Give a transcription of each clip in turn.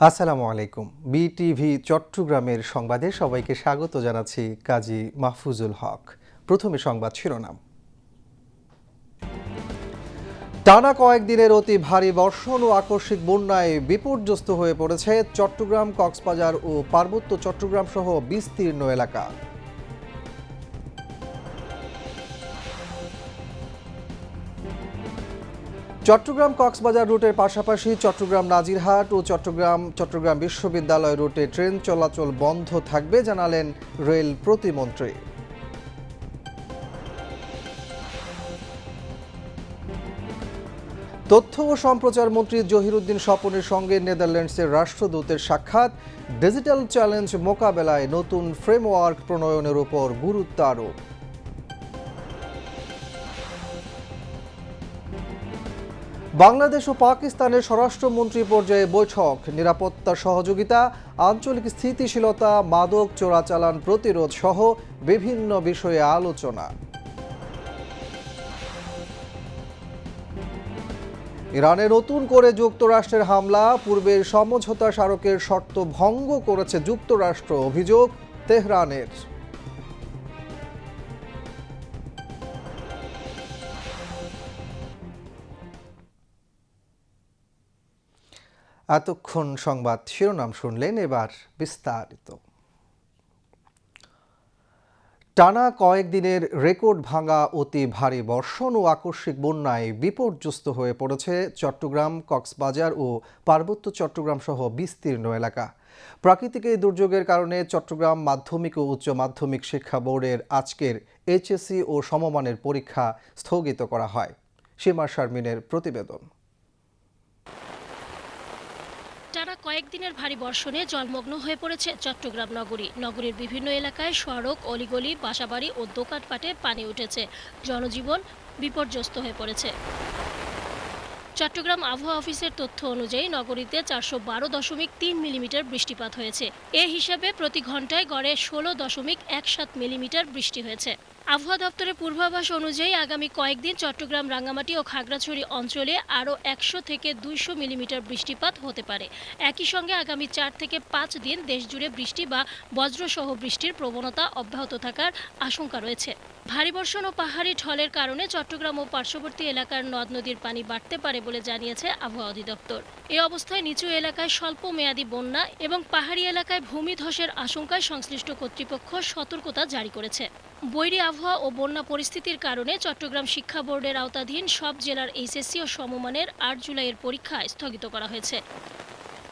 আসসালামু আলাইকুম। বিটিভি চট্টগ্রামের সংবাদে সবাইকে স্বাগত জানাচ্ছি কাজী মাহফুজুল হক। প্রথমে সংবাদ শিরোনাম। টানা কয়েকদিনের অতি ভারী বর্ষণ ও আকস্মিক বন্যায় বিপর্যস্ত হয়ে পড়েছে চট্টগ্রাম, কক্সবাজার ও পার্বত্য চট্টগ্রাম সহ বিস্তীর্ণ এলাকা। চট্টগ্রাম কক্সবাজার রুটের পাশাপাশি চট্টগ্রাম নাজিরহাট ও চট্টগ্রাম বিশ্ববিদ্যালয় রুটে ট্রেন চলাচল বন্ধ থাকবে জানালেন রেল প্রতিমন্ত্রী। তথ্য ও সম্প্রচার মন্ত্রী জহিরুদ্দিন স্বপনের সঙ্গে নেদারল্যান্ডসের রাষ্ট্রদূতের সাক্ষাৎ। ডিজিটাল চ্যালেঞ্জ মোকাবেলায় নতুন ফ্রেমওয়ার্ক প্রণয়নের উপর গুরুত্ব আরোপ। বাংলাদেশ ও পাকিস্তানের স্বরাষ্ট্রমন্ত্রী পর্যায়ে বৈঠক, নিরাপত্তা সহযোগিতা, আঞ্চলিক স্থিতিশীলতা, মাদক চোরাচালান প্রতিরোধ সহ বিভিন্ন বিষয়ে আলোচনা। ইরানে নতুন করে যুক্তরাষ্ট্রের হামলা, পূর্বের সমঝোতা স্মারকের শর্ত ভঙ্গ করেছে যুক্তরাষ্ট্র, অভিযোগ তেহরানের। এতক্ষণ সংবাদ শিরোনাম শুনলেন, এবার বিস্তারিত। টানা কয়েকদিনের রেকর্ড ভাঙা অতি ভারী বর্ষণ ও আকস্মিক বন্যায় বিপর্যস্ত হয়ে পড়েছে চট্টগ্রাম, কক্সবাজার ও পার্বত্য চট্টগ্রাম সহ বিস্তীর্ণ এলাকা। প্রাকৃতিক এই দুর্যোগের কারণে চট্টগ্রাম মাধ্যমিক ও উচ্চ মাধ্যমিক শিক্ষা বোর্ডের আজকের এইচএসসি ও সমমানের পরীক্ষা স্থগিত করা হয়। সীমা শারমিনের প্রতিবেদন। টানা কয়েকদিনের ভারী বর্ষণে জলমগ্ন হয়ে পড়েছে চট্টগ্রাম নগরী। নগরীর বিভিন্ন এলাকায় সড়ক, অলিগলি, বাসাবাড়ি ও দোকানপাটে পানি উঠেছে। জনজীবন বিপর্যস্ত হয়ে পড়েছে। চট্টগ্রাম আবহাওয়া অফিসের তথ্য অনুযায়ী নগরীতে 412.3 মিলিমিটার বৃষ্টিপাত হয়েছে। এ হিসাবে প্রতি ঘন্টায় গড়ে 16.17 মিলিমিটার বৃষ্টি হয়েছে। আবহাওয়া দপ্তরের পূর্বাভাস অনুযায়ী আগামী কয়েকদিন চট্টগ্রাম, রাঙ্গামাটি ও খাগড়াছড়ি অঞ্চলে আরও 100 থেকে 200 মিলিমিটার বৃষ্টিপাত হতে পারে। একই সঙ্গে আগামী 4 থেকে 5 দিন দেশজুড়ে বৃষ্টি বা বজ্রসহ বৃষ্টির প্রবণতা অব্যাহত থাকার আশঙ্কা রয়েছে। ভারী বর্ষণ ও পাহাড়ি ঢলের কারণে চট্টগ্রাম ও পার্শ্ববর্তী এলাকার নদ নদীর পানি বাড়তে পারে বলে জানিয়েছে আবহাওয়া অধিদপ্তর। এই অবস্থায় নিচু এলাকায় স্বল্প মেয়াদী বন্যা এবং পাহাড়ি এলাকায় ভূমিধসের আশঙ্কায় সংশ্লিষ্ট কর্তৃপক্ষ সতর্কতা জারি করেছে। বৈরী আবহাওয়া ও বন্যা পরিস্থিতির কারণে চট্টগ্রাম শিক্ষা বোর্ডের আওতাধীন সব জেলার এইচএসসি ও সমমানের 8 জুলাইয়ের পরীক্ষা স্থগিত করা হয়েছে।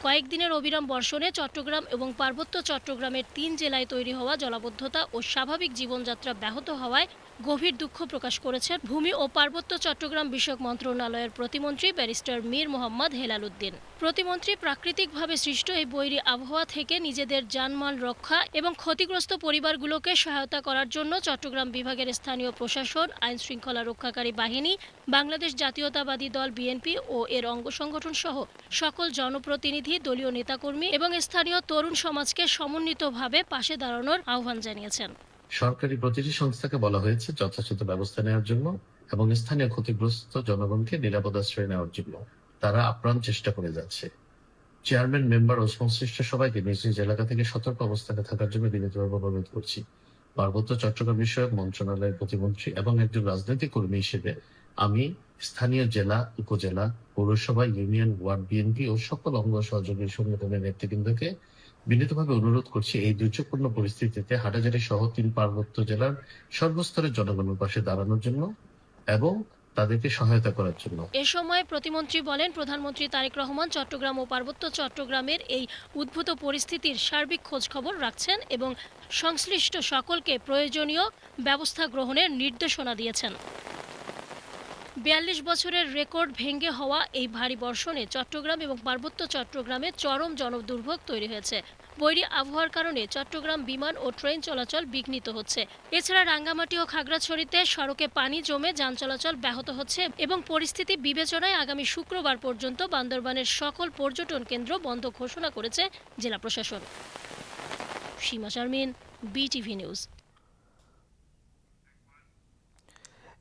কয়েকদিনের অবিরাম বর্ষণে চট্টগ্রাম এবং পার্বত্য চট্টগ্রামের 3 জেলায় তৈরি হওয়া জলাবদ্ধতা ও স্বাভাবিক জীবনযাত্রা ব্যাহত হওয়ায় গভীর দুঃখ প্রকাশ করেছেন ভূমি ও পার্বত্য চট্টগ্রাম বিষয়ক মন্ত্রণালয়ের প্রতিমন্ত্রী ব্যারিস্টার মীর মোহাম্মদ হেলাল উদ্দিন। প্রতিমন্ত্রী প্রাকৃতিকভাবে সৃষ্ট এই বৈরী আবহাওয়া থেকে নিজেদের জানমাল রক্ষা এবং ক্ষতিগ্রস্ত পরিবারগুলোকে সহায়তা করার জন্য চট্টগ্রাম বিভাগের স্থানীয় প্রশাসন, আইন শৃঙ্খলা রক্ষাকারী বাহিনী, বাংলাদেশ জাতীয়তাবাদী দল বিএনপি ও এর অঙ্গ সংগঠন সহ সকল জনপ্রতিনিধি, দলীয় নেতাকর্মী এবং স্থানীয় তরুণ সমাজকে সমন্বিতভাবে পাশে দাঁড়ানোর আহ্বান জানিয়েছেন। সরকারি প্রতিটি সংস্থাকে বলা হয়েছে যথাযথ ব্যবস্থা নেওয়ার জন্য এবং স্থানীয় ক্ষতিগ্রস্ত জনগণকে নিরাপদ আশ্রয় নেওয়ার জন্য তারা আপ্রাণ চেষ্টা করে যাচ্ছে। চেয়ারম্যান, মেম্বার ও সংশ্লিষ্ট সবাইকে নিজ নিজ এলাকা থেকে সতর্ক অবস্থানে থাকার জন্য বিনীতভাবে অনুরোধ করছি। পার্বত্য চট্টগ্রাম বিষয়ক মন্ত্রণালয়ের প্রতিমন্ত্রী এবং একজন রাজনৈতিক কর্মী হিসেবে আমি স্থানীয় জেলা, উপজেলা, পৌরসভা, ইউনিয়ন, ওয়ার্ড বিএনপি ও সকল অঙ্গ সহযোগী সংগঠনের নেতৃবৃন্দকে বিনীতভাবে অনুরোধ করছি এই দুর্যোগপূর্ণ পরিস্থিতিতে হাটাজারি সহ 3 পার্বত্য জেলার সর্বস্তরের জনগণের পাশে দাঁড়ানোর জন্য এবং তাদেরকে সহায়তা করার জন্য। এ সময় প্রতিমন্ত্রী বলেন, প্রধানমন্ত্রী তারেক রহমান চট্টগ্রাম ও পার্বত্য চট্টগ্রামের এই উদ্ভূত পরিস্থিতির সার্বিক খোঁজখবর রাখছেন এবং সংশ্লিষ্ট সকলকে প্রয়োজনীয় ব্যবস্থা গ্রহণের নির্দেশনা দিয়েছেন। 42 বছরের রেকর্ড ভেঙে হওয়া এই ভারী বর্ষণে চট্টগ্রাম এবং পার্বত্য চট্টগ্রামে চরম জনদুর্ভোগ তৈরি হয়েছে। বৈরী আবহাওয়ার কারণে চট্টগ্রাম বিমান ও ট্রেন চলাচল বিঘ্নিত হচ্ছে। এছাড়া রাঙ্গামাটি ও খাগড়াছড়িতে সড়কে পানি জমে যান চলাচল ব্যাহত হচ্ছে এবং পরিস্থিতি বিবেচনায় আগামী শুক্রবার পর্যন্ত বান্দরবানের সকল পর্যটন কেন্দ্র বন্ধ ঘোষণা করেছে জেলা প্রশাসন। সীমা শারমিন, বিটিভি নিউজ।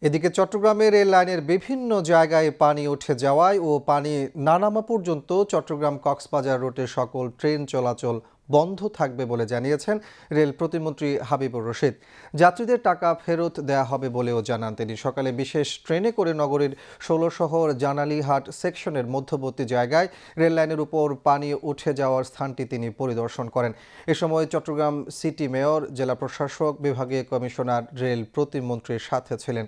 এদিকে চট্টগ্রামে রেল লাইনের বিভিন্ন জায়গায় পানি উঠে যাওয়ায় ও পানি না নামা পর্যন্ত চট্টগ্রাম কক্সবাজার রুটের সকল ট্রেন চলাচল বন্ধ থাকবে বলে জানিয়েছেন রেল প্রতিমন্ত্রী হাবিবুর রশিদ। যাত্রীদের টাকা ফেরত দেয়া হবে বলেও জানান তিনি। সকালে বিশেষ ট্রেনে করে নগরীর ১৬ শহর জানালীহাট সেকশনের মধ্যবর্তী জায়গায় রেল লাইনের উপর পানি উঠে যাওয়ার স্থানটি তিনি পরিদর্শন করেন। এ সময় চট্টগ্রাম সিটি মেয়র, জেলা প্রশাসক, বিভাগীয় কমিশনার রেল প্রতিমন্ত্রীর সাথে ছিলেন।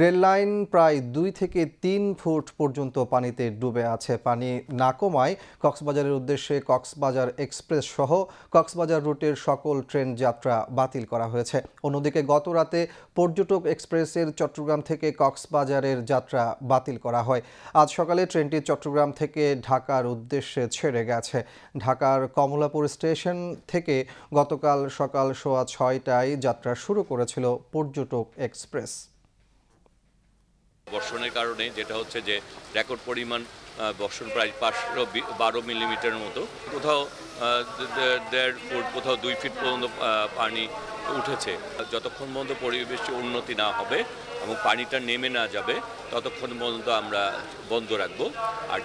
রেল লাইন প্রায় ২ থেকে ৩ ফুট পর্যন্ত পানিতে ডুবে আছে। পানি না কমায় কক্সবাজারের উদ্দেশ্যে কক্সবাজার এক্সপ্রেস সহ কক্সবাজার রুটের সকল ট্রেন যাত্রা বাতিল করা হয়েছে। অন্যদিকে গত রাতে পর্যটক এক্সপ্রেসের চট্টগ্রাম থেকে কক্সবাজারের যাত্রা বাতিল করা হয়। আজ সকালে ট্রেনটি চট্টগ্রাম থেকে ঢাকার উদ্দেশ্যে ছেড়ে গেছে। ঢাকার কমলাপুর স্টেশন থেকে গতকাল সকাল 6:30টায় যাত্রা শুরু করেছিল পর্যটক এক্সপ্রেস। বর্ষণের কারণে যেটা হচ্ছে যে রেকর্ড পরিমাণ বর্ষণ প্রায় 512 মিলিমিটারের মতো, কোথাও 1.5 ফুট, কোথাও 2 ফিট পর্যন্ত পানি উঠেছে। যতক্ষণ পর্যন্ত পরিবেশ উন্নতি না হবে এবং পানিটা নেমে না যাবে ততক্ষণ পর্যন্ত আমরা বন্ধ রাখবো। আর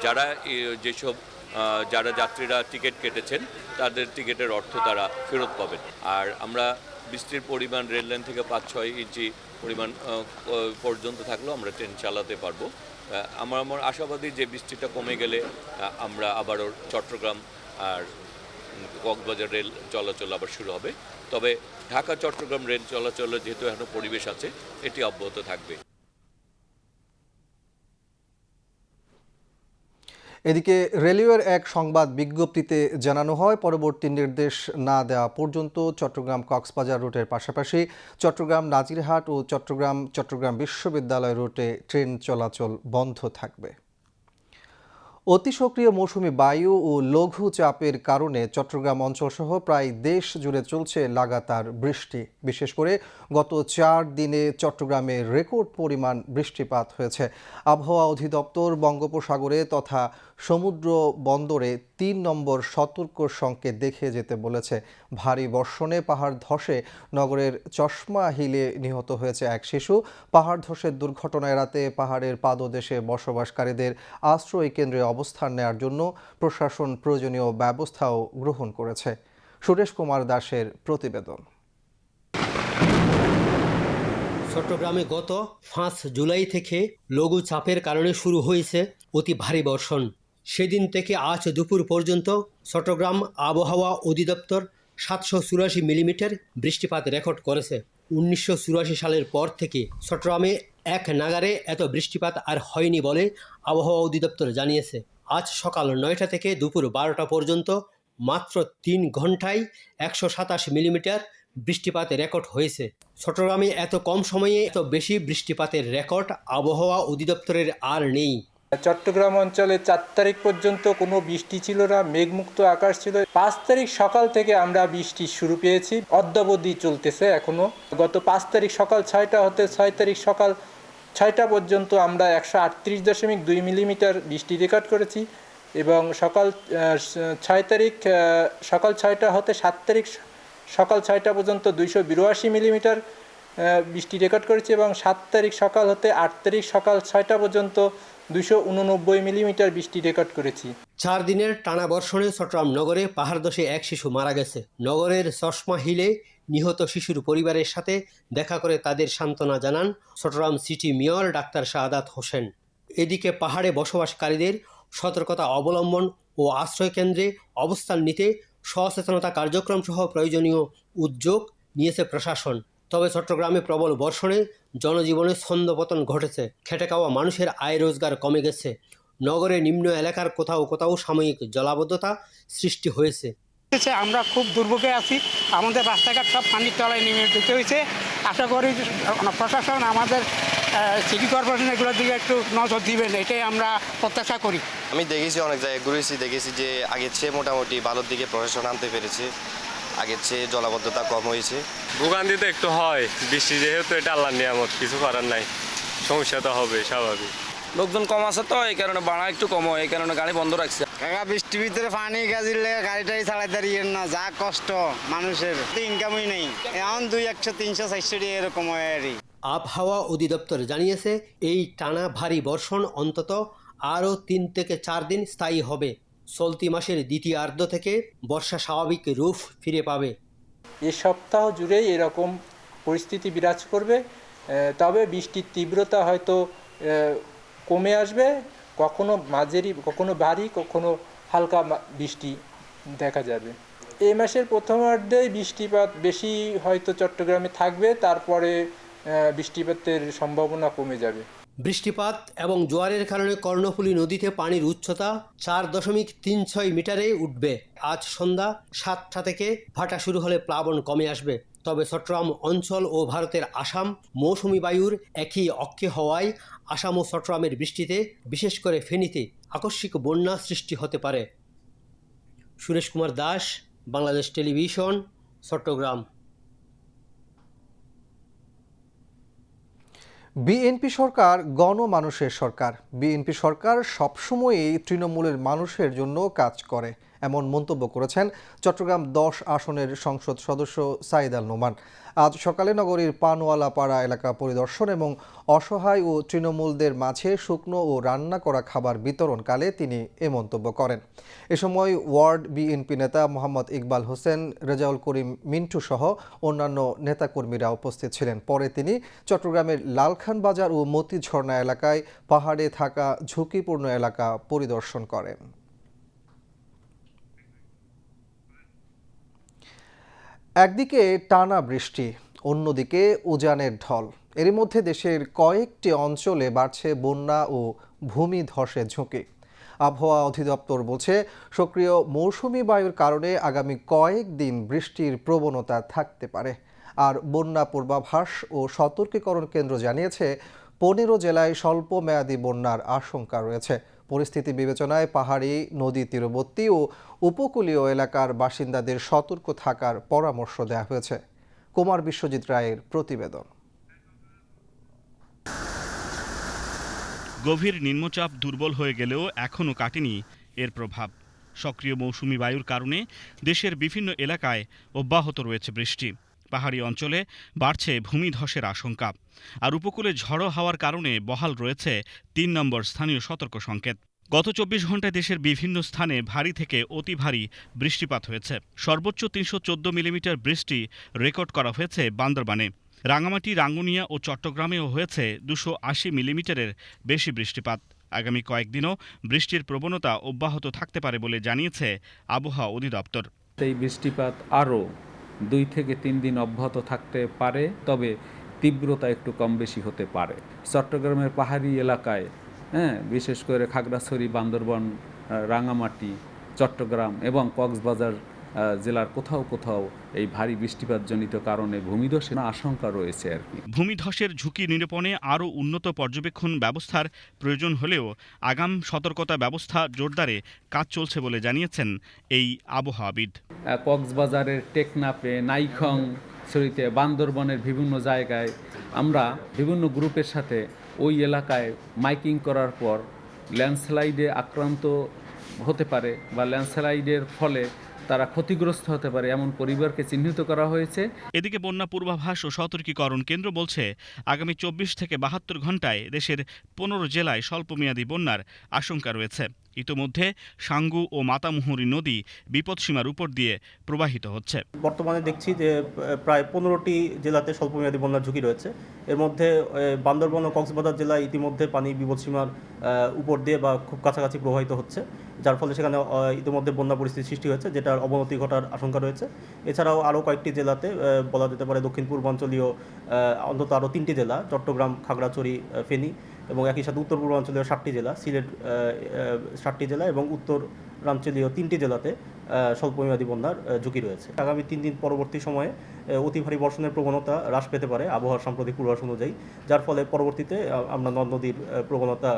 যারা যাত্রীরা টিকিট কেটেছেন তাদের টিকিটের অর্থ তারা ফেরত পাবেন। আর আমরা বৃষ্টির পরিমাণ রেল লাইন থেকে 5-6 ইঞ্চি পরিমাণ পর্যন্ত থাকলেও আমরা ট্রেন চালাতে পারবো। আমার আশাবাদী যে বৃষ্টিটা কমে গেলে আমরা আবারও চট্টগ্রাম আর কক্সবাজার রেল চলাচল আবার শুরু হবে। তবে ঢাকা চট্টগ্রাম রেল চলাচলের যেহেতু এখনো পরিবেশ আছে, এটি অব্যাহত থাকবে। এদিকে রেলওয়ের এক সংবাদ বিজ্ঞপ্তিতে জানানো হয়, পরবর্তী নির্দেশ না দেওয়া পর্যন্ত চট্টগ্রাম কক্সবাজার রুটের পাশাপাশি চট্টগ্রাম নাজিরহাট ও চট্টগ্রাম বিশ্ববিদ্যালয় রুটে ট্রেন চলাচল বন্ধ থাকবে। অতি সক্রিয় মৌসুমি বায়ু ও লঘু চাপের কারণে চট্টগ্রাম অঞ্চলসহ প্রায় দেশ জুড়ে চলছে লাগাতার বৃষ্টি। বিশেষ করে গত 4 দিনে চট্টগ্রামে রেকর্ড পরিমাণ বৃষ্টিপাত হয়েছে। আবহাওয়া অধিদপ্তর বঙ্গোপসাগরে তথা সমুদ্র বন্দরে 3 নম্বর সতর্ক সংকেত দেখে যেতে বলেছে। ভারী বর্ষণে পাহাড় ধসে নগরের চশমা হিলে নিহত হয়েছে এক শিশু। পাহাড় ধসের দুর্ঘটনা এড়াতে পাহাড়ের পাদদেশে বসবাসকারীদের আশ্রয় কেন্দ্রে অবস্থান নেওয়ার জন্য প্রশাসন প্রয়োজনীয় ব্যবস্থাও গ্রহণ করেছে। সুরেশ কুমার দাসের প্রতিবেদন। চট্টগ্রামে গত 5 জুলাই থেকে লঘু চাপের কারণে শুরু হয়েছে অতি ভারী বর্ষণ। সেদিন থেকে আজ দুপুর পর্যন্ত চট্টগ্রাম আবহাওয়া অধিদপ্তর 784 মিলিমিটার বৃষ্টিপাত রেকর্ড করেছে। 1984 সালের পর থেকে চট্টগ্রামে এক নাগারে এত বৃষ্টিপাত আর হয়নি বলে আবহাওয়া অধিদপ্তর জানিয়েছে। আজ সকাল 9টা থেকে দুপুর 12টা পর্যন্ত মাত্র 3 ঘন্টায় 127 মিলিমিটার বৃষ্টিপাত রেকর্ড হয়েছে। চট্টগ্রামে এত কম সময়ে এত বেশি বৃষ্টিপাতের রেকর্ড আবহাওয়া অধিদপ্তরের আর নেই। চট্টগ্রাম অঞ্চলে 4 তারিখ পর্যন্ত কোনো বৃষ্টি ছিল না, মেঘমুক্ত আকাশ ছিল। 5 তারিখ সকাল থেকে আমরা বৃষ্টি শুরু পেয়েছি, অদ্যাবধি চলতেছে এখনো। গত 5 তারিখ সকাল 6টা হতে 6 তারিখ সকাল 6টা পর্যন্ত আমরা 138.2 মিলিমিটার বৃষ্টি রেকর্ড করেছি এবং সকাল 6 তারিখ সকাল 6টা হতে 7 তারিখ সকাল 6টা পর্যন্ত 282 মিলিমিটার বৃষ্টি রেকর্ড করেছি এবং 7 তারিখ সকাল হতে 8 তারিখ সকাল 6টা পর্যন্ত 289 মিলিমিটার বৃষ্টি রেকর্ড করেছি। 4 দিনের টানা বর্ষণে চট্টগ্রাম নগরে পাহাড় ধসে এক শিশু মারা গেছে। নগরের চশমা হিলে নিহত শিশুর পরিবারের সাথে দেখা করে তাদের সান্ত্বনা জানান Chittagong city mayor doctor Shahadat Hossain. এদিকে পাহাড়ে বসবাসকারীদের সতর্কতা অবলম্বন ও আশ্রয়কেন্দ্রে অবস্থান নিতে সচেতনতা কার্যক্রম সহ প্রয়োজনীয় উদ্যোগ নিয়েছে প্রশাসন। তবে চট্টগ্রামে প্রবল বর্ষণে জনজীবনে ছন্দপতন ঘটেছে। খেটে খাওয়া মানুষের আয় রোজগার কমে গেছে। নগরের নিম্ন এলাকার কোথাও কোথাও সাময়িক জলাবদ্ধতা সৃষ্টি হয়েছে। আমরা খুব দুর্ভোগে আছি, আমাদের রাস্তাঘাট সব পানির তলায় নেমে যেতে হয়েছে। আশা করি প্রশাসন আমাদের সিটি কর্পোরেশন এগুলোর দিকে একটু নজর দিবেন, এটাই আমরা প্রত্যাশা করি। আমি দেখেছি অনেক জায়গায় ঘুরেছি, দেখেছি যে আগের চেয়ে মোটামুটি ভালোর দিকে প্রশাসন আনতে পেরেছে, আগের চেয়ে জলাবদ্ধতা কম হয়েছে। ভোগান্তি তো একটু হয়, বৃষ্টি যেহেতু এটা আল্লাহর নিয়ামত, কিছু করার নাই, সমস্যা তো হবে স্বাভাবিক। লোকজন কম আছে তো এই কারণে ভাড়া একটু কম হয়, এই কারণে গাড়ি বন্ধ রাখছে। কাকা বৃষ্টির ভিতরে পানি গাজিলে গাড়িটাই চালাই দাঁড়িয়ে না, যা কষ্ট মানুষের, ইনকামই নেই। এখন 200, 300, 400 এরকম হয় আর আবহাওয়া অধিদপ্তর জানিয়েছে এই টানা ভারী বর্ষণ অন্তত আরও 3 থেকে 4 দিন স্থায়ী হবে। চলতি মাসের দ্বিতীয়ার্ধ থেকে বর্ষা স্বাভাবিক রূপ ফিরে পাবে। এই সপ্তাহ জুড়েই এরকম পরিস্থিতি বিরাজ করবে, তবে বৃষ্টির তীব্রতা হয়তো কমে আসবে, কখনো মাঝারি, কখনো ভারী, কখনো হালকা বৃষ্টি দেখা যাবে। এই মাসের প্রথমার্ধেই বৃষ্টিপাত বেশি হয়তো চট্টগ্রামে থাকবে, তারপরে বৃষ্টিপাতের সম্ভাবনা কমে যাবে। বৃষ্টিপাত এবং জোয়ারের কারণে কর্ণফুলী নদীতে পানির উচ্চতা 4.36 মিটারে উঠবে। আজ সন্ধ্যা 7টা থেকে ভাটা শুরু হলে প্লাবন কমে আসবে। তবে চট্টগ্রাম অঞ্চল ও ভারতের আসাম মৌসুমি বায়ুর একই অক্ষে হওয়ায় আসাম ও চট্টগ্রামের বৃষ্টিতে, বিশেষ করে ফেনীতে আকস্মিক বন্যা সৃষ্টি হতে পারে। সুরেশ কুমার দাস, বাংলাদেশ টেলিভিশন, চট্টগ্রাম। বিএনপি সরকার গণমানুষের সরকার। বিএনপি সরকার সবসময়ই তৃণমূলের মানুষের জন্য কাজ করে, এমন মন্তব্য করেছেন চট্টগ্রাম 10 আসনের সংসদ সদস্য সাইদ আল নোমান। আজ সকালে নগরীর পানওয়ালাপাড়া এলাকা পরিদর্শন এবং অসহায় ও তৃণমূলদের মাঝে শুকনো ও রান্না করা খাবার বিতরণকালে তিনি এ মন্তব্য করেন। এ সময় ওয়ার্ড বিএনপি নেতা মোহাম্মদ ইকবাল হোসেন, রেজাউল করিম মিন্টু সহ অন্যান্য নেতাকর্মীরা উপস্থিত ছিলেন। পরে তিনি চট্টগ্রামের লালখান বাজার ও মতিঝর্ণা এলাকায় পাহাড়ে থাকা ঝুঁকিপূর্ণ এলাকা পরিদর্শন করেন। একদিকে টানা বৃষ্টি, অন্যদিকে উজানের ঢল। এরই মধ্যে দেশের কয়েকটি অঞ্চলে বাড়ছে বন্যা ও ভূমিধসের ঝুঁকি। আবহাওয়া অধিদপ্তর বলছে, সক্রিয় মৌসুমি বায়ুর কারণে আগামী কয়েকদিন বৃষ্টির প্রবণতা থাকতে পারে। আর বন্যা পূর্বাভাস ও সতর্কীকরণ কেন্দ্র জানিয়েছে 15 জেলায় স্বল্প মেয়াদী বন্যার আশঙ্কা রয়েছে। পরিস্থিতি বিবেচনায় পাহাড়ি, নদী তীরবর্তী ও উপকূলীয় এলাকার বাসিন্দাদের সতর্ক থাকার পরামর্শ দেওয়া হয়েছে। কুমার বিশ্বজিৎ রায়ের প্রতিবেদন। গভীর নিম্নচাপ দুর্বল হয়ে গেলেও এখনও কাটেনি এর প্রভাব। সক্রিয় মৌসুমি বায়ুর কারণে দেশের বিভিন্ন এলাকায় অব্যাহত রয়েছে বৃষ্টি। পাহাড়ি অঞ্চলে বাড়ছে ভূমিধসের আশঙ্কা, আর উপকূলে ঝড়ো হাওয়ার কারণে বহাল রয়েছে 3 নম্বর স্থানীয় সতর্ক সংকেত। গত 24 ঘন্টায় দেশের বিভিন্ন স্থানে ভারী থেকে অতি ভারী বৃষ্টিপাত হয়েছে। সর্বোচ্চ 314 মিলিমিটার বৃষ্টি রেকর্ড করা হয়েছে বান্দরবানে। রাঙামাটি, রাঙ্গুনিয়া ও চট্টগ্রামেও হয়েছে 280 মিলিমিটারের বেশি বৃষ্টিপাত। আগামী কয়েকদিনও বৃষ্টির প্রবণতা অব্যাহত থাকতে পারে বলে জানিয়েছে আবহাওয়া অধিদপ্তর। এই বৃষ্টিপাত আরও 2 থেকে 3 দিন অব্যাহত থাকতে পারে, তবে তীব্রতা একটু কম বেশি হতে পারে। চট্টগ্রামের পাহাড়ি এলাকায়, বিশেষ করে খাগড়াছড়ি, বান্দরবান, রাঙামাটি, চট্টগ্রাম এবং কক্সবাজার জেলার কোথাও কোথাও এই ভারী বৃষ্টিপাতজনিত কারণে ভূমিধসের আশঙ্কা রয়েছে আর কি। ভূমিধসের ঝুঁকি নিরূপণে আরও উন্নত পর্যবেক্ষণ ব্যবস্থার প্রয়োজন হলেও আগাম সতর্কতা ব্যবস্থা জোরদারে কাজ চলছে বলে জানিয়েছেন এই আবহাওয়াবিদ। কক্সবাজারের টেকনাফে, নাইখং ছড়িতে, বান্দরবনের বিভিন্ন জায়গায় আমরা বিভিন্ন গ্রুপের সাথে ওই এলাকায় মাইকিং করার পর ল্যান্ডস্লাইডে আক্রান্ত হতে পারে বা ল্যান্ডস্লাইডের ফলে তারা ক্ষতিগ্রস্ত হতে পারে এমন পরিবারকে চিহ্নিত করা হয়েছে। এদিকে বন্যা পূর্বাভাস ও সতর্কীকরণ কেন্দ্র বলছে, আগামী 24 থেকে 72 ঘন্টায় দেশের 15 জেলায় স্বল্পমেয়াদী বন্যার আশঙ্কা রয়েছে। ইতোমধ্যে সাঙ্গু ও মাতামুহুরী নদী বিপদসীমার উপর দিয়ে প্রবাহিত হচ্ছে। বর্তমানে দেখছি যে প্রায় 15টি জেলাতে স্বল্পমেয়াদী বন্যার ঝুঁকি রয়েছে। এর মধ্যে বান্দরবান ও কক্সবাজার জেলায় ইতিমধ্যে পানি বিপদসীমার উপর দিয়ে বা খুব কাছাকাছি প্রবাহিত হচ্ছে, যার ফলে সেখানে ইতিমধ্যে বন্যা পরিস্থিতি সৃষ্টি হয়েছে, যেটার অবনতি ঘটার আশঙ্কা রয়েছে। এছাড়াও আরও কয়েকটি জেলাতে বলা যেতে পারে দক্ষিণ পূর্বাঞ্চলীয় অন্তত আরও 3টি জেলা, চট্টগ্রাম, খাগড়াছড়ি, ফেনী এবং একই সাথে উত্তর পূর্বাঞ্চলীয় 7টি জেলা, সিলেট 7টি জেলা এবং উত্তরাঞ্চলীয় 3টি জেলাতে স্বল্পমেয়াদী বন্যার ঝুঁকি রয়েছে। আগামী 3 দিন পরবর্তী সময়ে অতি ভারী বর্ষণের প্রবণতা হ্রাস পেতে পারে আবহাওয়ার সাম্প্রতিক পূর্বাভাস অনুযায়ী, যার ফলে পরবর্তীতে আমরা নদ নদীর প্রবণতা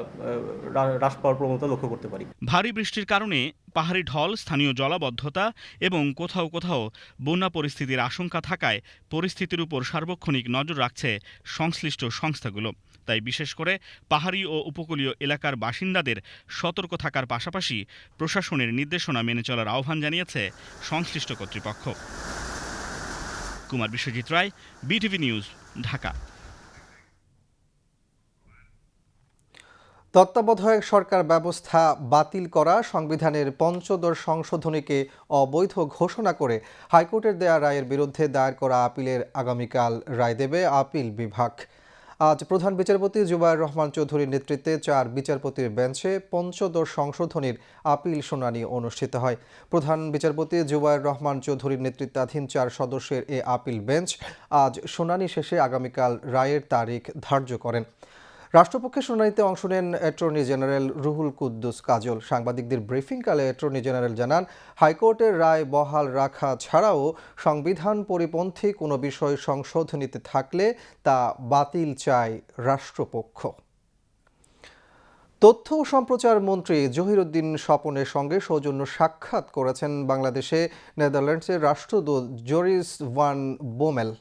হ্রাস পাওয়ার প্রবণতা লক্ষ্য করতে পারি। ভারী বৃষ্টির কারণে পাহাড়ি ঢল, স্থানীয় জলাবদ্ধতা এবং কোথাও কোথাও বন্যা পরিস্থিতির আশঙ্কা থাকায় পরিস্থিতির উপর সার্বক্ষণিক নজর রাখছে সংশ্লিষ্ট সংস্থাগুলো। তাই বিশেষ করে পাহাড়ি ও উপকূলীয় এলাকার বাসিন্দাদের সতর্ক থাকার পাশাপাশি প্রশাসনের নির্দেশনা মেনে চলার আহ্বান জানিয়েছে সংশ্লিষ্ট কর্তৃপক্ষ। কুমার বিশ্বজিৎ রায়, বিটিভি নিউজ, ঢাকা। তত্ত্বাবধায়ক সরকার ব্যবস্থা বাতিল করা, সংবিধানের পঞ্চদশ সংশোধনীকে অবৈধ ঘোষণা করে হাইকোর্টের দেয়া রায়ের বিরুদ্ধে দায়ের করা আপিলের আগামীকাল রায় দেবে আপিল বিভাগ। আজ প্রধান বিচারপতি জুবায়ের রহমান চৌধুরীর নেতৃত্বে 4 বিচারপতির বেঞ্চে পঞ্চদশ সংশোধনীর আপিল শুনানি অনুষ্ঠিত হয়। প্রধান বিচারপতি জুবায়ের রহমান চৌধুরীর নেতৃত্বাধীন 4 সদস্যের এ আপিল বেঞ্চ আজ শুনানি শেষে আগামীকাল রায়ের তারিখ ধার্য করেন। রাষ্ট্রপক্ষের শুনানিতে অংশ নেন অ্যাটর্নি জেনারেল রুহুল কুদ্দুস কাজল। সাংবাদিকদের ব্রিফিংকালে অ্যাটর্নি জেনারেল জানান, হাইকোর্টের রায় বহাল রাখা ছাড়াও সংবিধান পরিপন্থী কোনো বিষয় সংশোধনীতে থাকলে তা বাতিল চায় রাষ্ট্রপক্ষ। তথ্য ও সম্প্রচার মন্ত্রী জহিরুদ্দিন স্বপনের সঙ্গে সৌজন্য সাক্ষাৎ করেছেন বাংলাদেশে নেদারল্যান্ডসের রাষ্ট্রদূত জোরিস ভান বোমেল।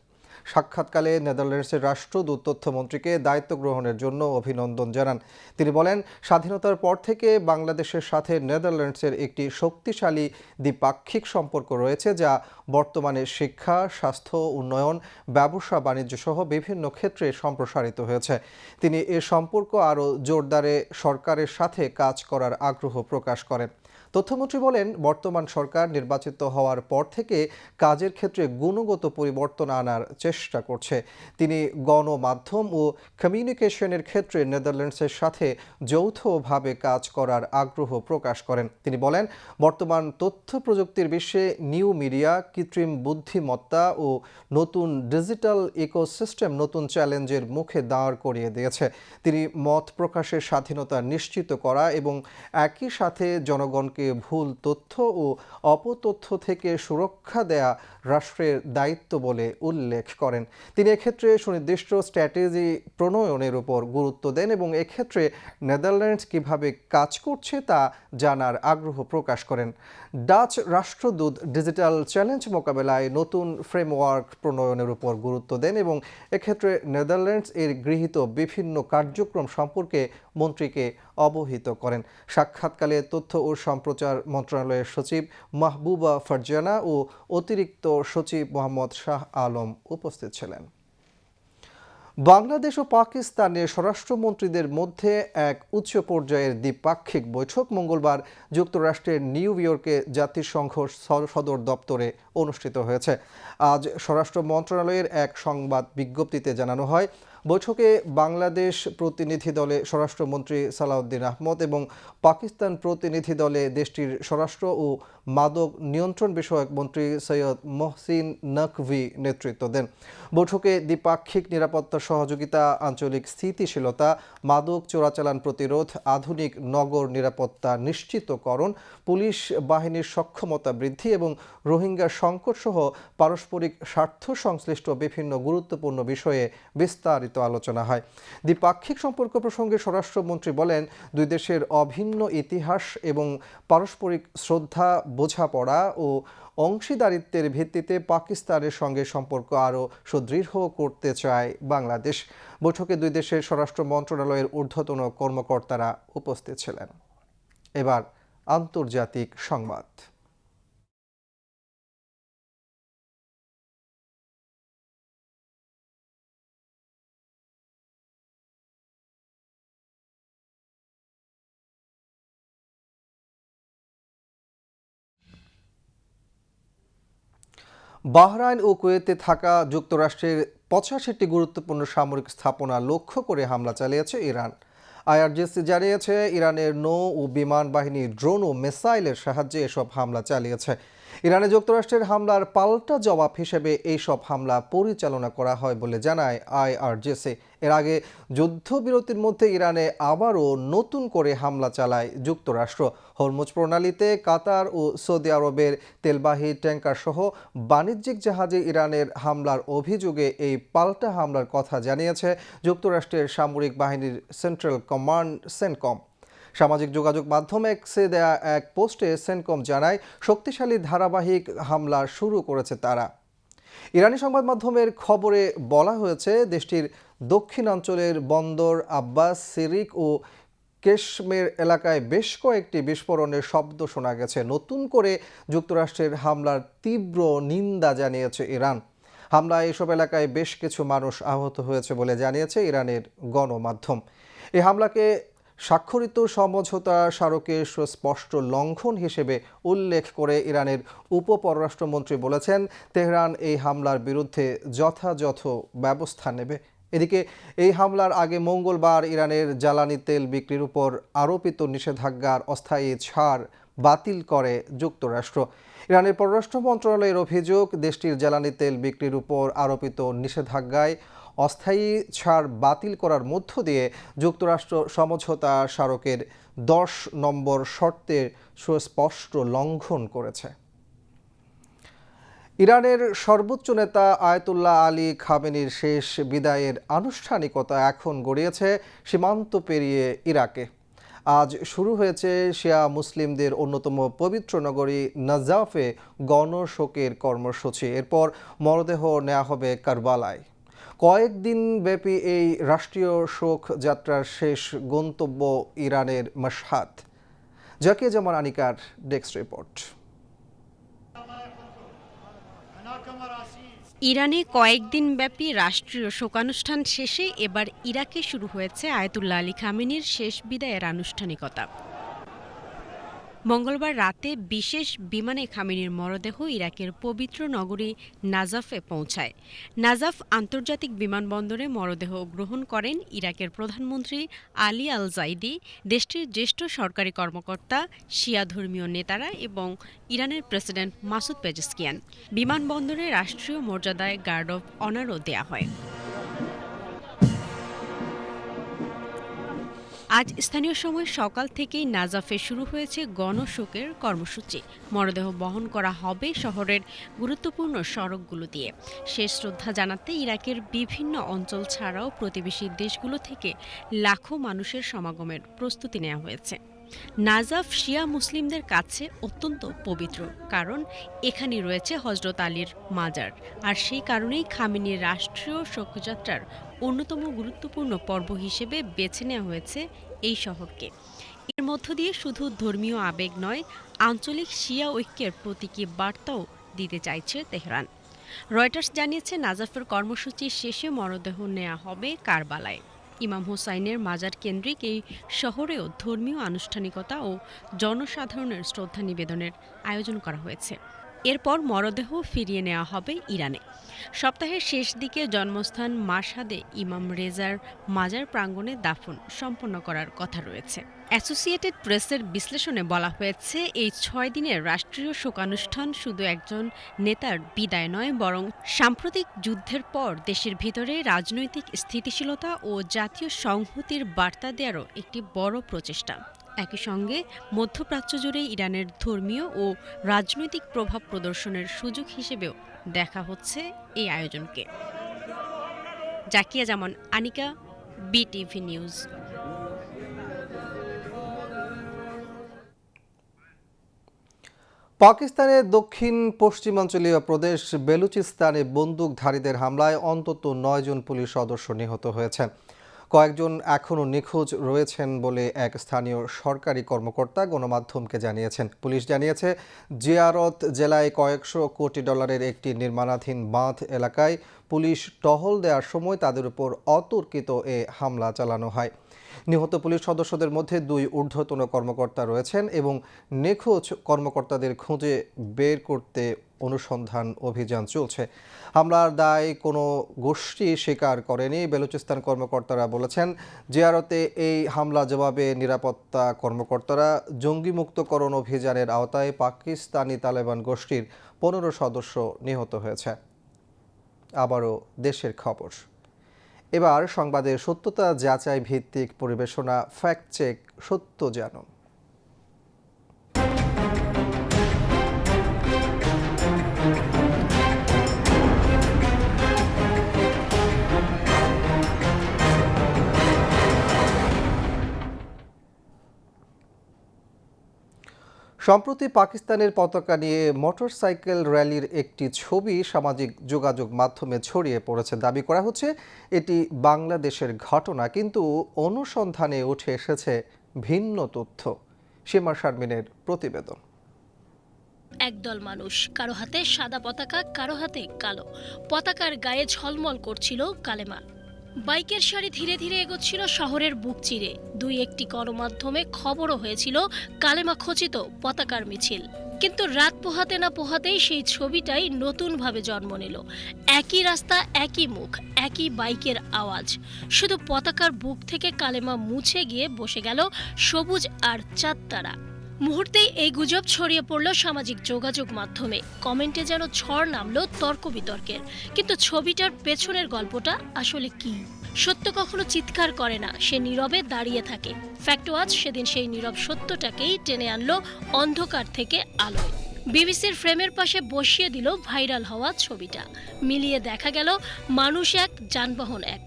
সাক্ষাৎকালে নেদারল্যান্ডসের রাষ্ট্রদূত তথ্যমন্ত্রীকে দায়িত্ব গ্রহণের জন্য অভিনন্দন জানান। তিনি বলেন, স্বাধীনতার পর থেকে বাংলাদেশের সাথে নেদারল্যান্ডসের একটি শক্তিশালী দ্বিপাক্ষিক সম্পর্ক রয়েছে, যা বর্তমানে শিক্ষা, স্বাস্থ্য, উন্নয়ন, ব্যবসা বাণিজ্য সহ বিভিন্ন ক্ষেত্রে সম্প্রসারিত হয়েছে। তিনি এ সম্পর্ক আরও জোরদারে সরকারের সাথে কাজ করার আগ্রহ প্রকাশ করেন। তথ্যমন্ত্রী বলেন, বর্তমান সরকার নির্বাচিত হওয়ার পর থেকে কাজের ক্ষেত্রে গুণগত পরিবর্তন আনার চেষ্টা করছে। তিনি গণমাধ্যম ও কমিউনিকেশনের ক্ষেত্রে নেদারল্যান্ডসের সাথে যৌথভাবে কাজ করার আগ্রহ প্রকাশ করেন। তিনি বলেন, বর্তমান তথ্য প্রযুক্তির বিশ্বে নিউ মিডিয়া, কৃত্রিম বুদ্ধিমত্তা ও নতুন ডিজিটাল ইকোসিস্টেম নতুন চ্যালেঞ্জের মুখে দাঁড় করিয়ে দিয়েছে। তিনি মত প্রকাশের স্বাধীনতা নিশ্চিত করা এবং একই সাথে জনগণকে ভুল তথ্য ও অপতথ্য থেকে সুরক্ষা দেয়া রাষ্ট্রের দায়িত্ব বলে উল্লেখ করেন। তিনি এক্ষেত্রে সুনির্দিষ্ট স্ট্র্যাটেজি প্রণয়নের উপর গুরুত্ব দেন এবং এক্ষেত্রে নেদারল্যান্ডস কিভাবে কাজ করছে তা জানার আগ্রহ প্রকাশ করেন। ডাচ রাষ্ট্রদূত ডিজিটাল চ্যালেঞ্জ মোকাবেলায় নতুন ফ্রেমওয়ার্ক প্রণয়নের উপর গুরুত্ব দেন এবং এক্ষেত্রে নেদারল্যান্ডস এর গৃহীত বিভিন্ন কার্যক্রম সম্পর্কে মন্ত্রীকে অবহিত করেন। সাক্ষাৎকালে তথ্য ও সম্প্রচার মন্ত্রণালয়ের সচিব মাহবুবা ফারজানা ও অতিরিক্ত সচিব মোহাম্মদ শাহ আলম উপস্থিত ছিলেন। বাংলাদেশ ও পাকিস্তানের স্বরাষ্ট্রমন্ত্রীদের মধ্যে এক উচ্চ পর্যায়ের দ্বিপাক্ষিক বৈঠক মঙ্গলবার যুক্তরাষ্ট্রের নিউ ইয়র্কে জাতিসংঘ সদর দপ্তরে অনুষ্ঠিত হয়েছে। আজ স্বরাষ্ট্র মন্ত্রণালয়ের এক সংবাদ বিজ্ঞপ্তিতে জানানো হয়, বৈঠকে বাংলাদেশ প্রতিনিধি দলে স্বরাষ্ট্রমন্ত্রী সালাউদ্দিন আহমদ এবং পাকিস্তান প্রতিনিধি দলে দেশটির স্বরাষ্ট্র ও মাদক নিয়ন্ত্রণ বিষয়ক মন্ত্রী সৈয়দ মহসিন নকভি নেতৃত্ব দেন। বৈঠকে দ্বিপাক্ষিক নিরাপত্তা সহযোগিতা, আঞ্চলিক স্থিতিশীলতা, মাদক চোরাচালান প্রতিরোধ, আধুনিক নগর নিরাপত্তা নিশ্চিতকরণ, পুলিশ বাহিনীর সক্ষমতা বৃদ্ধি এবং রোহিঙ্গা সংকট সহ পারস্পরিক স্বার্থ সংশ্লিষ্ট বিভিন্ন গুরুত্বপূর্ণ বিষয়ে বিস্তারিত আলোচনা হয়। দ্বিপাক্ষিক সম্পর্ক প্রসঙ্গে স্বরাষ্ট্রমন্ত্রী বলেন, দুই দেশের অভিন্ন ইতিহাস এবং পারস্পরিক শ্রদ্ধা, বোঝাপড়া ও অংশীদারিত্বের ভিত্তিতে পাকিস্তানের সঙ্গে সম্পর্ক আরও সুদৃঢ় করতে চায় বাংলাদেশ। বৈঠকে দুই দেশের স্বরাষ্ট্র মন্ত্রণালয়ের ঊর্ধ্বতন কর্মকর্তারা উপস্থিত ছিলেন। এবার আন্তর্জাতিক সংবাদ। বাহরাইন ও কুয়েতে থাকা যুক্তরাষ্ট্রের 85টি গুরুত্বপূর্ণ সামরিক স্থাপনা লক্ষ্য করে হামলা চালিয়েছে ইরান। আইআরজিসি জানিয়েছে, ইরানের নৌ ও বিমান বাহিনী ড্রোন ও মিসাইলের সাহায্যে এসব হামলা চালিয়েছে। ইরানে যুক্তরাষ্ট্রের হামলার পাল্টা জবাব হিসেবে এইসব হামলা পরিচালনা করা হয় বলে জানায় আইআরজিসি। এর আগে যুদ্ধবিরতির মধ্যে ইরানে আবারও নতুন করে হামলা চালায় যুক্তরাষ্ট্র। হরমুজ প্রণালীতে কাতার ও সৌদি আরবের তেলবাহী ট্যাঙ্কার সহ বাণিজ্যিক জাহাজে ইরানের হামলার অভিযোগে এই পাল্টা হামলার কথা জানিয়েছে যুক্তরাষ্ট্রের সামরিক বাহিনীর সেন্ট্রাল কমান্ড সেনকম। সামাজিক যোগাযোগ মাধ্যম এক্সে দেয়া এক পোস্টে সেনকম জানায়, শক্তিশালী ধারাবাহিক হামলা শুরু করেছে তারা। ইরানি সংবাদ মাধ্যমের খবরে বলা হয়েছে, দেশটির দক্ষিণাঞ্চলের বন্দর আব্বাস, সিরিক ও কেশমের এলাকায় বেশ কয়েকটি বিস্ফোরণের শব্দ শোনা গেছে। নতুন করে যুক্তরাষ্ট্রের হামলার তীব্র নিন্দা জানিয়েছে ইরান। হামলায় এসব এলাকায় বেশ কিছু মানুষ আহত হয়েছে বলে জানিয়েছে ইরানের গণমাধ্যম। এই হামলাকে স্বাক্ষরিত সমঝোতা স্মারকের সুস্পষ্ট লঙ্ঘন হিসেবে উল্লেখ করে ইরানের উপপররাষ্ট্রমন্ত্রী বলেছেন, তেহরান এই হামলার বিরুদ্ধে যথাযথ ব্যবস্থা নেবে। এদিকে এই হামলার আগে মঙ্গলবার ইরানের জ্বালানি তেল বিক্রির উপর আরোপিত নিষেধাজ্ঞার অস্থায়ী ছাড় বাতিল করে যুক্তরাষ্ট্র। ইরানের পররাষ্ট্র মন্ত্রণালয়ের অভিযোগ, দেশটির জ্বালানি তেল বিক্রির উপর আরোপিত নিষেধাজ্ঞায় অস্থায়ী ছাড় বাতিল করার মধ্য দিয়ে যুক্তরাষ্ট্র সমঝোতা স্মারকের 10 নম্বর শর্তের সুস্পষ্ট লঙ্ঘন করেছে। ইরানের সর্বোচ্চ নেতা আয়াতুল্লাহ আলী খামেনির শেষ বিদায়ের আনুষ্ঠানিকতা এখন গড়িয়েছে সীমান্ত পেরিয়ে ইরাকে। আজ শুরু হয়েছে শিয়া মুসলিমদের অন্যতম পবিত্র নগরী নাজাফে গণশোকের কর্মসূচি। এরপর মরদেহ নেওয়া হবে কারবালায়। কয়েকদিন ব্যাপী এই রাষ্ট্রীয় শোক যাত্রার শেষ গন্তব্য ইরানের মাশহাদ। জাকিয়া জামান আনিকার ডেস্ক রিপোর্ট। ইরানে কয়েকদিন ব্যাপী রাষ্ট্রীয় শোকানুষ্ঠান শেষে এবার ইরাকে শুরু হয়েছে আয়াতুল্লাহ আলী খামেনির শেষ বিদায়ের আনুষ্ঠানিকতা। মঙ্গলবার রাতে বিশেষ বিমানে খামেনির মরদেহ ইরাকের পবিত্র নগরী নাজাফে পৌঁছায়। নাজাফ আন্তর্জাতিক বিমানবন্দরে মরদেহ গ্রহণ করেন ইরাকের প্রধানমন্ত্রী আলী আল জাইদি, দেশটির জ্যেষ্ঠ সরকারি কর্মকর্তা, শিয়া ধর্মীয় নেতারা এবং ইরানের প্রেসিডেন্ট মাসুদ পেজেশকিয়ান। বিমানবন্দরে রাষ্ট্রীয় মর্যাদায় গার্ড অব অনারও দেয়া হয়। আজ স্থানীয় সময় সকাল থেকেই নাজাফে শুরু হয়েছে গণশোকের কর্মসূচি। মরদেহ বহন করা হবে শহরের গুরুত্বপূর্ণ সড়কগুলো দিয়ে। শেষ শ্রদ্ধা জানাতে ইরাকের বিভিন্ন অঞ্চল ছাড়াও প্রতিবেশী দেশগুলো থেকে লাখো মানুষের সমাগমের প্রস্তুতি নেওয়া হয়েছে। নাজাফ শিয়া মুসলিমদের কাছে অত্যন্ত পবিত্র, কারণ এখানে রয়েছে হযরত আলীর মাজার। আর সেই কারণেই খামেনির রাষ্ট্রীয় শোকযাত্রার অন্যতম গুরুত্বপূর্ণ পর্ব হিসেবে বেছে নেওয়া হয়েছে এই শহরকে। এর মধ্য দিয়ে শুধু ধর্মীয় আবেগ নয়, আঞ্চলিক শিয়া ঐক্যের প্রতীকী বার্তাও দিতে চাইছে তেহরান। রয়টার্স জানিয়েছে, নাজাফের কর্মসূচি শেষে মরদেহ নেওয়া হবে কারবালায়। ইমাম হোসাইনের মাজার কেন্দ্রিক এই শহরেও ধর্মীয় আনুষ্ঠানিকতা ও জনসাধারণের শ্রদ্ধা নিবেদনের আয়োজন করা হয়েছে। এরপর মরদেহ ফিরিয়ে নেওয়া হবে ইরানে। সপ্তাহের শেষ দিকে জন্মস্থান মাশহাদে ইমাম রেজার মাজার প্রাঙ্গণে দাফন সম্পন্ন করার কথা রয়েছে। অ্যাসোসিয়েটেড প্রেসের বিশ্লেষণে বলা হয়েছে, এই 6 দিনের রাষ্ট্রীয় শোকানুষ্ঠান শুধু একজন নেতার বিদায় নয়, বরং সাম্প্রতিক যুদ্ধের পর দেশের ভিতরে রাজনৈতিক স্থিতিশীলতা ও জাতীয় সংহতির বার্তা দেওয়ারও একটি বড় প্রচেষ্টা। একই সঙ্গে মধ্যপ্রাচ্য জুড়ে ইরানের ধর্মীয় ও রাজনৈতিক প্রভাব প্রদর্শনের সুযোগ হিসেবেও দেখা হচ্ছে এই আয়োজনকে। জাকিয়া জামান আনিকা, বিটিভি নিউজ। পাকিস্তানের দক্ষিণ পশ্চিমাঞ্চলীয় প্রদেশ বেলুচিস্তানে বন্দুকধারীদের হামলায় অন্তত 9 জন পুলিশ সদস্য নিহত হয়েছেন। কয়েকজন এখনও নিখোঁজ রয়েছেন বলে এক স্থানীয় সরকারি কর্মকর্তা গণমাধ্যমকে জানিয়েছেন। পুলিশ জানিয়েছে, জিয়ারত জেলায় কয়েকশো কোটি ডলারের একটি নির্মাণাধীন বাঁধ এলাকায় পুলিশ টহল দেওয়ার সময় তাদের উপর অতর্কিত এ হামলা চালানো হয়। নিহত পুলিশ সদস্যদের মধ্যে 2 ঊর্ধ্বতন কর্মকর্তা রয়েছেন এবং নিখোঁজ কর্মকর্তাদের খুঁজে বের করতে অনুসন্ধান অভিযান চলছে। হামলার দায় কোনো গোষ্ঠী স্বীকার করেনি। বেলুচিস্তান কর্মকর্তারা বলেছেন, জিয়ারতে এই হামলা জবাবে নিরাপত্তা কর্মকর্তারা জঙ্গিমুক্তকরণ অভিযানের আওতায় পাকিস্তানি তালেবান গোষ্ঠীর 15 সদস্য নিহত হয়েছে। আবারও দেশের খবর। এবার সংবাদের সত্যতা যাচাই ভিত্তিক পরিবেশনা, ফ্যাক্ট চেক, সত্য জানো। সম্প্রতি পাকিস্তানের পতাকা নিয়ে মোটরসাইকেল র্যালির একটি ছবি সামাজিক যোগাযোগ মাধ্যমে ছড়িয়ে পড়েছে। দাবি করা হচ্ছে এটি বাংলাদেশের ঘটনা, কিন্তু অনুসন্ধানে উঠে এসেছে ভিন্ন তথ্য। সীমা শারমিনের প্রতিবেদন। একদল মানুষ, কারো হাতে সাদা পতাকা, কারো হাতে কালো। পতাকার গায়ে ঝলমল করছিল কালেমা। বাইকের সারি ধীরে ধীরে এগোচ্ছিল শহরের বুক চিরে। দুই একটি গণমাধ্যমে খবরও হয়েছিল কালেমা খচিত পতাকার মিছিল। কিন্তু রাত পোহাতে না পোহাতেই সেই ছবিটাই নতুনভাবে জন্ম নিল। একই রাস্তা, একই মুখ, একই বাইকের আওয়াজ। শুধু পতাকার বুক থেকে কালেমা মুছে গিয়ে বসে গেল সবুজ আর চাঁদ তারা। মুহূর্তেই এই গুজব ছড়িয়ে পড়ল সামাজিক যোগাযোগ মাধ্যমে। কমেন্টে যেন ঝড় নামলো তর্ক বিতর্কের। কিন্তু ছবিটার পেছনের গল্পটা আসলে কি? সত্য কখনো চিৎকার করে না, সে নীরবে দাঁড়িয়ে থাকে। ফ্যাক্ট ওয়াচ সেদিন সেই নীরব সত্যটাকেই টেনে আনলো অন্ধকার থেকে আলোয়। বিবিসির ফ্রেমের পাশে বসিয়ে দিল ভাইরাল হওয়া ছবিটা। মিলিয়ে দেখা গেল মানুষ এক, যানবাহন এক,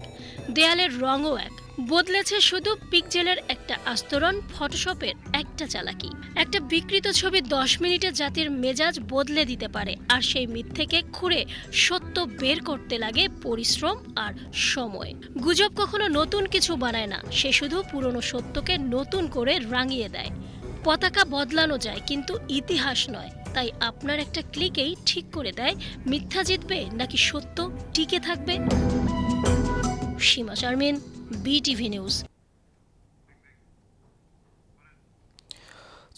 দেয়ালের রঙও এক। বদলেছে শুধু পিক্সেলের একটা আস্তরণ, ফটোশপের একটা চালাকি। একটা বিকৃত ছবি 10 মিনিটে জাতির মেজাজ বদলে দিতে পারে, আর সেই মিথ্যেকে খুঁড়ে সত্য বের করতে লাগে পরিশ্রম আর সময়। গুজব কখনো নতুন কিছু বানায় না, সে শুধু পুরনো সত্যকে নতুন করে রাঙিয়ে দেয়। পতাকা বদলানো যায় কিন্তু ইতিহাস নয়। তাই আপনার একটা ক্লিকেই ঠিক করে দেয় মিথ্যা জিতবে নাকি সত্য টিকে থাকবে। সীমা শারমিন, BTV নিউজ।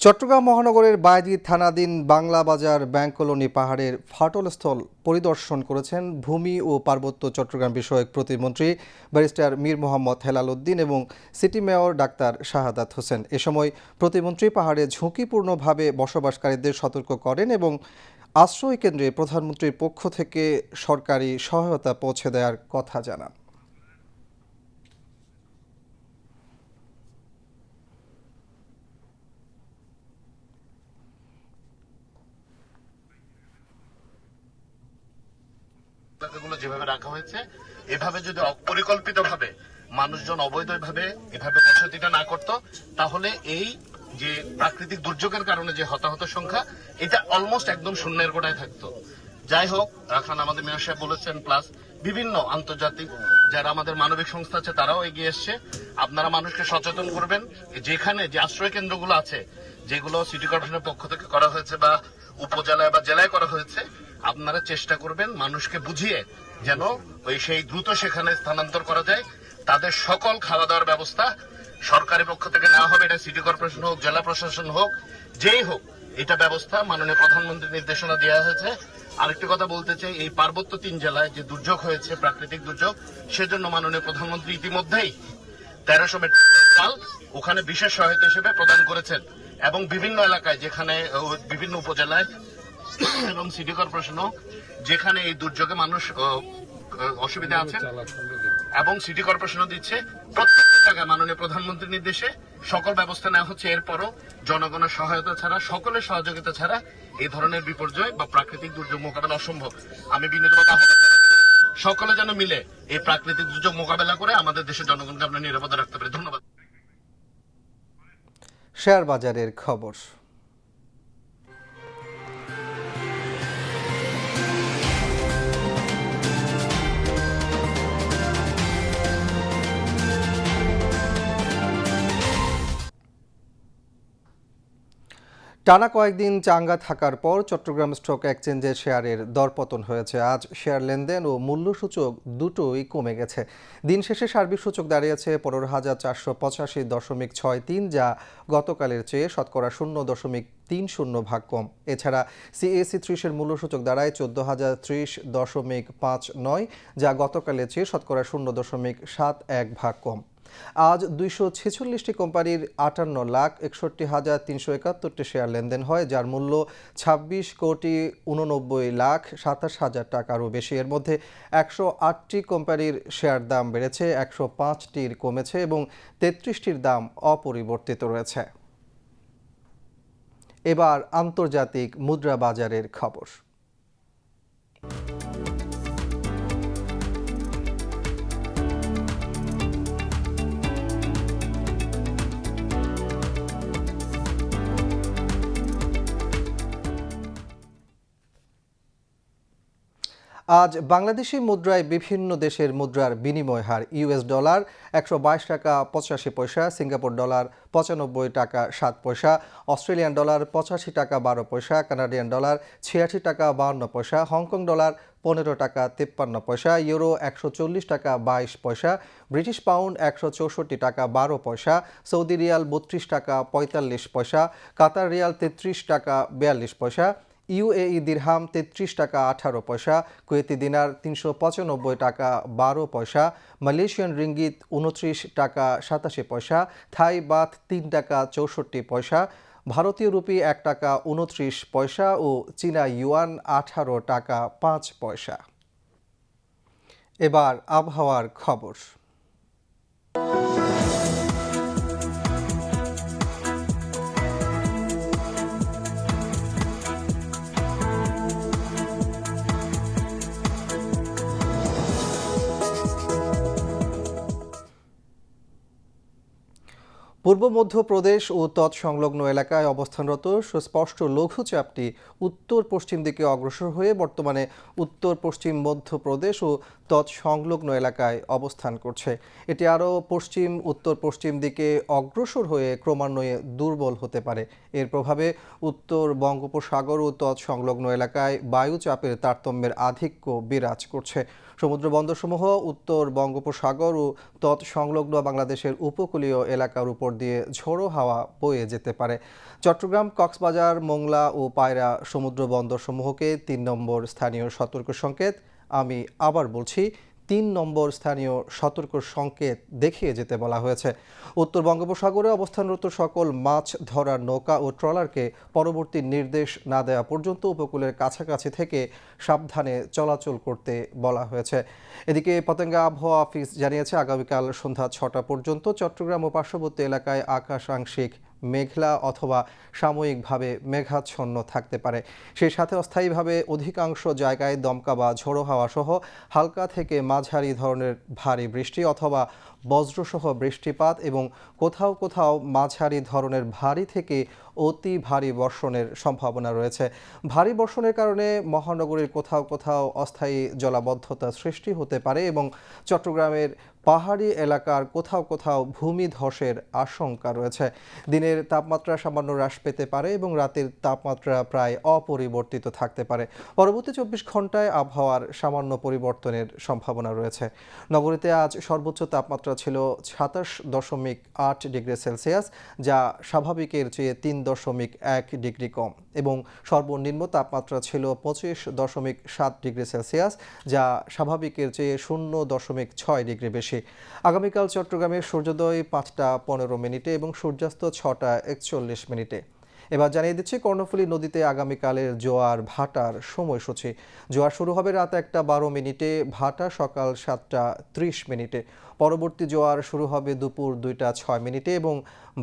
চট্টগ্রাম মহানগরের বায়দি থানাধীন বাংলা বাজার ব্যাংক কলোনি পাহাড়ের ফাটলস্থল পরিদর্শন করেছেন ভূমি ও পার্বত্য চট্টগ্রাম বিষয়ক প্রতিমন্ত্রী ব্যারিস্টার মীর মোহাম্মদ হেলাল উদ্দিন এবং city mayor doctor Shahadat Hossain. এ সময় প্রতিমন্ত্রী পাহাড়ে ঝুঁকিপূর্ণভাবে বসবাসকারীদের সতর্ক করেন এবং আশ্রয় কেন্দ্রে প্রধানমন্ত্রীর পক্ষ থেকে সরকারি সহায়তা পৌঁছে দেওয়ার কথা জানান। যেভাবে রাখা হয়েছে, এভাবে যদি অপরিকল্পিতভাবে মানুষজন অবৈধভাবে এভাবে বসতিটা না করত, তাহলে এই যে প্রাকৃতিক দুর্যোগের কারণে যে হতাহত সংখ্যা, এটা অলমোস্ট একদম শূন্যের গোড়ায় থাকতো। যাই হোক, এখন আমাদের মেয়র সাহেব বলেছেন, প্লাস বিভিন্ন আন্তর্জাতিক যারা আমাদের মানবিক সংস্থা আছে তারাও এগিয়ে এসছে। আপনারা মানুষকে সচেতন করবেন, যেখানে যে আশ্রয় কেন্দ্রগুলো আছে, যেগুলো সিটি কর্পোরেশনের পক্ষ থেকে করা হয়েছে বা উপজেলায় বা জেলায় করা হয়েছে, আপনারা চেষ্টা করবেন মানুষকে বুঝিয়ে যেন সেই দ্রুত সেখানে স্থানান্তর করা যায়। তাদের সকল খাওয়া দাওয়ার ব্যবস্থা সরকারি পক্ষ থেকে নেওয়া হবে। এটা সিটি কর্পোরেশন হোক, জেলা প্রশাসন হোক, যেই হোক, এটা ব্যবস্থা মাননীয় প্রধানমন্ত্রীর নির্দেশনা দেওয়া হয়েছে। আরেকটি কথা বলতে চাই, এই পার্বত্য 3 জেলায় যে দুর্যোগ হয়েছে, প্রাকৃতিক দুর্যোগ, সেজন্য মাননীয় প্রধানমন্ত্রী ইতিমধ্যেই 1300 মেট্রিক টন চাল ওখানে বিশেষ সহায়তা হিসেবে প্রদান করেছেন। এবং বিভিন্ন এলাকায়, যেখানে বিভিন্ন উপজেলায় এবং সিটি কর্পোরেশনও যেখানে এই দুর্যোগে মানুষ অসুবিধা আছে, এবং সিটি কর্পোরেশনও দিচ্ছে, প্রত্যেকটি জায়গায় মাননীয় প্রধানমন্ত্রীর নির্দেশে সকল ব্যবস্থা নেওয়া হচ্ছে। এরপরও জনগণের সহায়তা ছাড়া, সকলের সহযোগিতা ছাড়া এই ধরনের বিপর্যয় বা প্রাকৃতিক দুর্যোগ মোকাবেলা অসম্ভব। আমি বিনীতভাবে আহ্বান জানাচ্ছি, সকলে যেন মিলে এই প্রাকৃতিক দুর্যোগ মোকাবেলা করে আমাদের দেশের জনগণকে আমরা নিরাপদে রাখতে পারি। ধন্যবাদ। শেয়ার বাজারের খবর। টানা কয়েকদিন চাঙ্গা থাকার পর চট্টগ্রাম স্টক এক্সচেঞ্জের শেয়ারের দরপতন হয়েছে। আজ শেয়ার লেনদেন ও মূল্যসূচক দুটোই কমে গেছে। দিন শেষে সার্বিক সূচক দাঁড়িয়েছে 15,485.63, যা গতকালের চেয়ে শতকরা 0.30 ভাগ কম। এছাড়া CAC 30-এর মূল্যসূচক দাঁড়ায় 14,030.59, যা গতকালের চেয়ে শতকরা 0.71 ভাগ কম। আজ 246টি কোম্পানির 58,61,371টি শেয়ার লেনদেন হয়, যার মূল্য 26,89,27,000 টাকারও বেশি। এর মধ্যে 108টি কোম্পানির শেয়ার দাম বেড়েছে, 105টির কমেছে এবং 33টির দাম অপরিবর্তিত রয়েছে। এবার আন্তর্জাতিক মুদ্রা বাজারের খবর। আজ বাংলাদেশি মুদ্রায় বিভিন্ন দেশের মুদ্রার বিনিময় হার ইউএস ডলার 122 টাকা 85 পয়সা, সিঙ্গাপুর ডলার 95 টাকা 7 পয়সা, অস্ট্রেলিয়ান ডলার 85 টাকা 12 পয়সা, কানাডিয়ান ডলার 86 টাকা 52 পয়সা, হংকং ডলার 15 টাকা 53 পয়সা, ইউরো 140 টাকা 22 পয়সা, ব্রিটিশ পাউন্ড 164 টাকা 12 পয়সা, সৌদি রিয়াল 32 টাকা 45 পয়সা, কাতার রিয়াল 33 টাকা 42 পয়সা, ইউএই দিরহাম 33 টাকা 18 পয়সা, কুয়েতি দিনার 395 টাকা 12 পয়সা, মালয়েশিয়ান রিঙ্গিত 29 টাকা 87 পয়সা, থাই বাথ 3 টাকা 64 পয়সা, ভারতীয় রুপি 1 টাকা 29 পয়সা ও চীনা ইউয়ান 18 টাকা 5 পয়সা। এবার আবহাওয়ার খবর। পূর্ব মধ্যপ্রদেশ ও তৎসংলগ্ন এলাকায় অবস্থানরত সুস্পষ্ট লঘুচাপটি উত্তর পশ্চিম দিকে অগ্রসর হয়ে বর্তমানে উত্তর পশ্চিম মধ্যপ্রদেশ ও তৎসংলগ্ন এলাকায় অবস্থান করছে। এটি আরও পশ্চিম উত্তর পশ্চিম দিকে অগ্রসর হয়ে ক্রমান্বয়ে দুর্বল হতে পারে। এর প্রভাবে উত্তর বঙ্গোপসাগর ও তৎসংলগ্ন এলাকায় বায়ুচাপের তারতম্যের আধিক্য বিরাজ করছে। সমুদ্র বন্দরসমূহ উত্তর বঙ্গোপসাগর ও তৎসংলগ্ন বাংলাদেশের উপকূলীয় এলাকার উপর দিয়ে ঝোড়ো হাওয়া বয়ে যেতে পারে। চট্টগ্রাম, কক্সবাজার, মোংলা ও পায়রা সমুদ্র বন্দরসমূহকে 3 নম্বর স্থানীয় সতর্ক সংকেত, আমি আবার বলছি 3 নম্বর স্থানীয় সতর্ক সংকেত দেখিয়ে যেতে বলা হয়েছে। উত্তর বঙ্গোপসাগরে অবস্থানরত সকল মাছ ধরার নৌকা ও ট্রলারকে পরবর্তী নির্দেশ না দেওয়া পর্যন্ত উপকূলের কাছাকাছি থেকে সাবধানে চলাচল করতে বলা হয়েছে। এদিকে পতেঙ্গা আবহাওয়া অফিস জানিয়েছে আগামীকাল সন্ধ্যা 6টা পর্যন্ত চট্টগ্রাম ও পার্শ্ববর্তী এলাকায় আকাশ আংশিক মেঘলা অথবা সাময়িকভাবে মেঘাচ্ছন্ন থাকতে পারে। সেই সাথে অস্থায়ীভাবে অধিকাংশ জায়গায় দমকা বা ঝোড়ো হাওয়া সহ হালকা থেকে মাঝারি ধরনের ভারী বৃষ্টি অথবা বজ্রসহ বৃষ্টিপাত এবং কোথাও কোথাও মাঝারি ধরনের ভারী থেকে অতি ভারী বর্ষণের সম্ভাবনা রয়েছে। ভারী বর্ষণের কারণে মহানগরীর কোথাও কোথাও অস্থায়ী জলাবদ্ধতা সৃষ্টি হতে পারে এবং চট্টগ্রামের পাহাড়ি এলাকার কোথাও কোথাও ভূমিধসের আশঙ্কা রয়েছে। দিনের তাপমাত্রা সামান্য হ্রাস পেতে পারে এবং রাতের তাপমাত্রা প্রায় অপরিবর্তিত থাকতে পারে। পরবর্তী 24 ঘন্টায় আবহাওয়ার সামান্য পরিবর্তনের সম্ভাবনা রয়েছে। নগরীতে আজ সর্বোচ্চ তাপমাত্রা ছিল 27.8 ডিগ্রি সেলসিয়াস, যা স্বাভাবিকের চেয়ে 3.1 ডিগ্রি কম, এবং সর্বনিম্ন তাপমাত্রা ছিল 25.7 ডিগ্রি সেলসিয়াস, যা স্বাভাবিকের চেয়ে 0.6 ডিগ্রি বেশি। আগামীকাল চট্টগ্রামে সূর্যোদয় 5টা 15 মিনিটে এবং সূর্যাস্ত 6টা 41 মিনিটে। এবার জানিয়ে দিচ্ছি কর্ণফুলী নদীতে আগামীকালের জোয়ার ভাটার সময়সূচি। জোয়ার শুরু হবে রাত 1টা 12 মিনিটে, ভাটা সকাল 7টা 30 মিনিটে। পরবর্তী জোয়ার শুরু হবে দুপুর 2টা 6 মিনিটে এবং